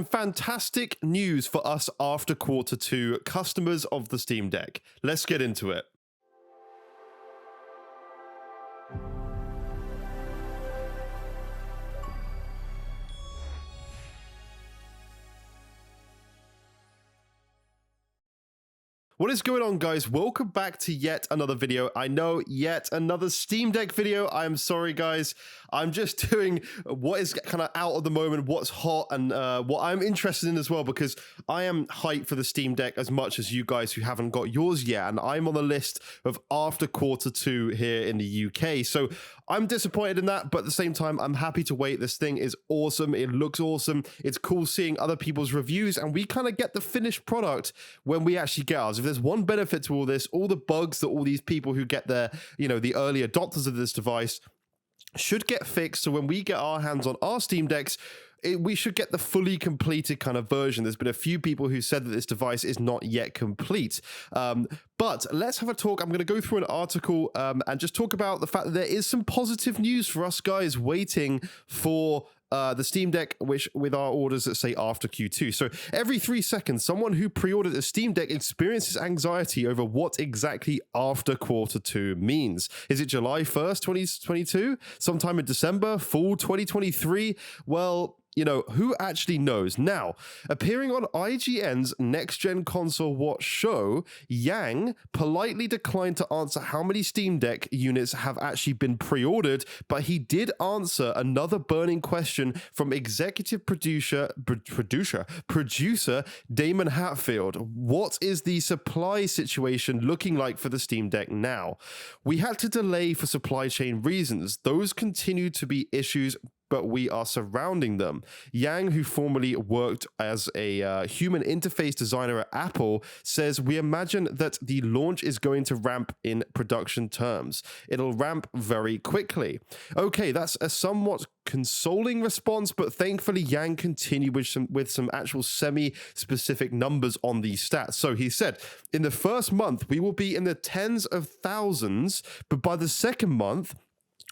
some fantastic news for us after Q2 customers of the Steam Deck. Let's get into it. What is going on, guys? Welcome back to yet another video. I know, yet another Steam Deck video. I am sorry, guys. I'm just doing what is kind of out of the moment, what's hot, and what I'm interested in as well, because I am hyped for the Steam Deck as much as you guys who haven't got yours yet, and I'm on the list of after Q2 here in the UK. So I'm disappointed in that, but at the same time, I'm happy to wait. This thing is awesome. It looks awesome. It's cool seeing other people's reviews, and we kind of get the finished product when we actually get ours. If there's one benefit to all this, all the bugs that all these people who get their, the early adopters of this device should get fixed. So when we get our hands on our Steam Decks, we should get the fully completed kind of version. There's been a few people who said that this device is not yet complete. But let's have a talk. I'm going to go through an article and just talk about the fact that there is some positive news for us guys waiting for the Steam Deck, which with our orders that say after Q2. So every 3 seconds, someone who pre-ordered a Steam Deck experiences anxiety over what exactly after Q2 means. Is it July 1st, 2022? Sometime in December? Fall 2023? Well, who actually knows? Now, appearing on IGN's Next Gen Console Watch show, Yang politely declined to answer how many Steam Deck units have actually been pre-ordered, but he did answer another burning question from executive producer Damon Hatfield. What is the supply situation looking like for the Steam Deck now? We had to delay for supply chain reasons. Those continue to be issues, but we are surrounding them. Yang, who formerly worked as a human interface designer at Apple, says, we imagine that the launch is going to ramp in production terms. It'll ramp very quickly. Okay, that's a somewhat consoling response, but thankfully Yang continued with some actual semi-specific numbers on these stats. So he said, in the first month, we will be in the tens of thousands, but by the second month,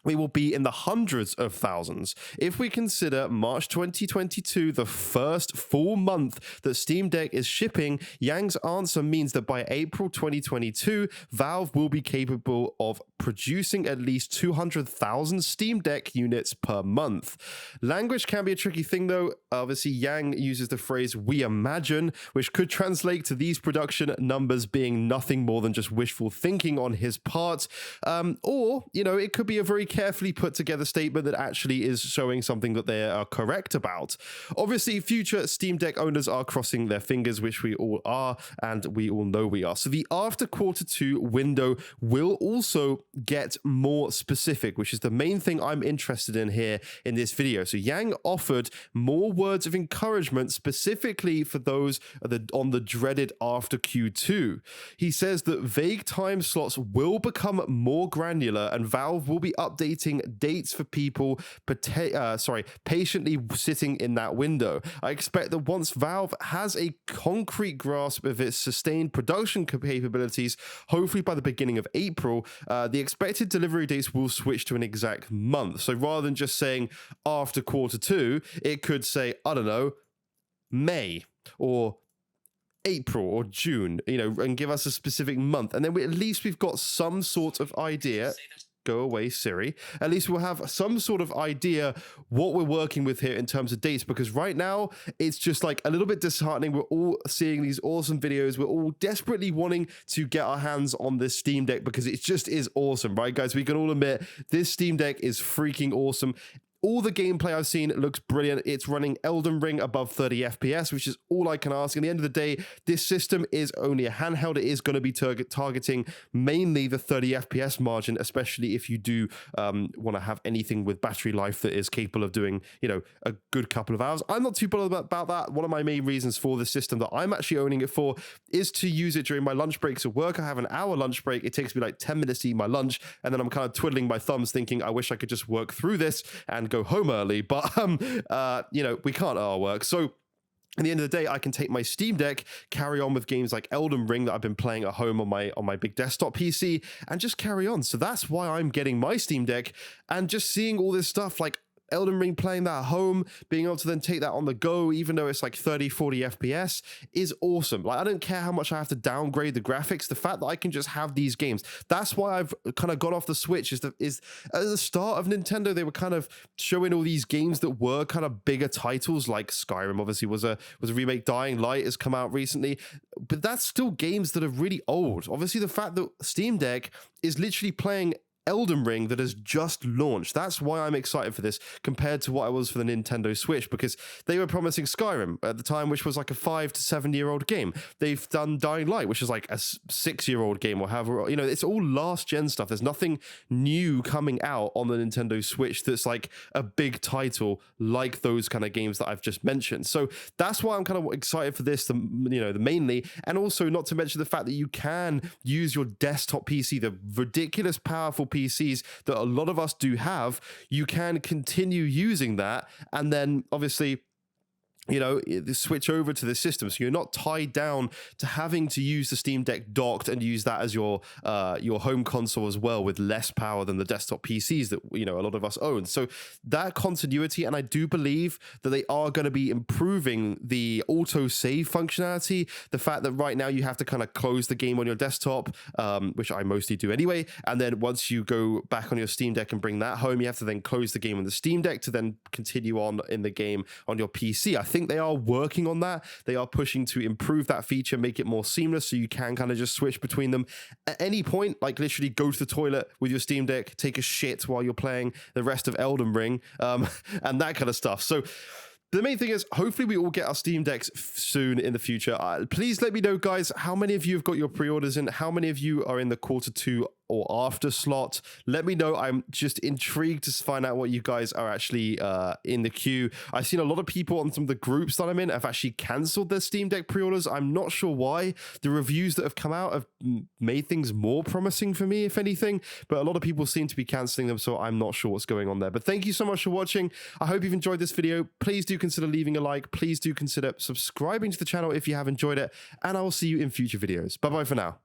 we will be in the hundreds of thousands. If we consider March 2022 the first full month that Steam Deck is shipping, Yang's answer means that by April 2022, Valve will be capable of producing at least 200,000 Steam Deck units per month. Language can be a tricky thing, though. Obviously, Yang uses the phrase "we imagine," which could translate to these production numbers being nothing more than just wishful thinking on his part. Or, it could be a very carefully put together statement that actually is showing something that they are correct about. Obviously, future Steam Deck owners are crossing their fingers, which we all are, and we all know we are. So the after Q2 window will also get more specific, which is the main thing I'm interested in here in this video. So Yang offered more words of encouragement specifically for those on the dreaded after Q2. He says that vague time slots will become more granular and Valve will be updating dates for people patiently sitting in that window. I expect that once Valve has a concrete grasp of its sustained production capabilities, hopefully by the beginning of April, the expected delivery dates will switch to an exact month. So rather than just saying after Q2, it could say, I don't know, May or April or June, and give us a specific month. And then at least we've got some sort of idea. Go away, Siri. At least we'll have some sort of idea what we're working with here in terms of dates, because right now it's just like a little bit disheartening. We're all seeing these awesome videos. We're all desperately wanting to get our hands on this Steam Deck because it just is awesome, right, guys? We can all admit this Steam Deck is freaking awesome. All the gameplay I've seen looks brilliant. It's running Elden Ring above 30 FPS, which is all I can ask. At the end of the day, this system is only a handheld. It is going to be targeting mainly the 30 FPS margin, especially if you do want to have anything with battery life that is capable of doing, a good couple of hours. I'm not too bothered about that. One of my main reasons for the system that I'm actually owning it for is to use it during my lunch breaks at work. I have an hour lunch break. It takes me like 10 minutes to eat my lunch, and then I'm kind of twiddling my thumbs thinking, I wish I could just work through this and go home early, but we can't at our work. So at the end of the day, I can take my Steam Deck, carry on with games like Elden Ring that I've been playing at home on my big desktop PC, and just carry on. So that's why I'm getting my Steam Deck, and just seeing all this stuff, like, Elden Ring, playing that at home, being able to then take that on the go, even though it's like 30, 40 FPS, is awesome. Like, I don't care how much I have to downgrade the graphics. The fact that I can just have these games, that's why I've kind of got off the Switch. Is at the start of Nintendo, they were kind of showing all these games that were kind of bigger titles, like Skyrim obviously was a remake. Dying Light has come out recently, but that's still games that are really old. Obviously, the fact that Steam Deck is literally playing Elden Ring that has just launched. That's why I'm excited for this compared to what I was for the Nintendo Switch, because they were promising Skyrim at the time, which was like a 5 to 7 year old game. They've done Dying Light, which is like a 6-year-old game or however, you know, it's all last gen stuff. There's nothing new coming out on the Nintendo Switch that's like a big title like those kind of games that I've just mentioned. So that's why I'm kind of excited for this, mainly, and also not to mention the fact that you can use your desktop PC, the ridiculous powerful PCs that a lot of us do have. You can continue using that, and then obviously, you know, switch over to the system, so you're not tied down to having to use the Steam Deck docked and use that as your home console as well, with less power than the desktop PCs that, you know, a lot of us own. So that continuity, and I do believe that they are going to be improving the auto save functionality. The fact that right now you have to kind of close the game on your desktop, which I mostly do anyway, and then once you go back on your Steam Deck and bring that home, you have to then close the game on the Steam Deck to then continue on in the game on your PC. I think they are working on that. They are pushing to improve that feature, make it more seamless, so you can kind of just switch between them at any point, like literally go to the toilet with your Steam Deck, take a shit while you're playing the rest of Elden Ring, and that kind of stuff. So the main thing is, hopefully we all get our Steam Decks soon in the future. Please let me know, guys, how many of you have got your pre-orders in? How many of you are in the Q2 or after slot? Let me know. I'm just intrigued to find out what you guys are actually in the queue. I've seen a lot of people on some of the groups that I'm in have actually cancelled their Steam Deck pre-orders. I'm not sure why. The reviews that have come out have made things more promising for me, if anything, but a lot of people seem to be cancelling them, so I'm not sure what's going on there. But thank you so much for watching. I hope you've enjoyed this video. Please do consider leaving a like. Please do consider subscribing to the channel if you have enjoyed it, and I will see you in future videos. Bye bye for now.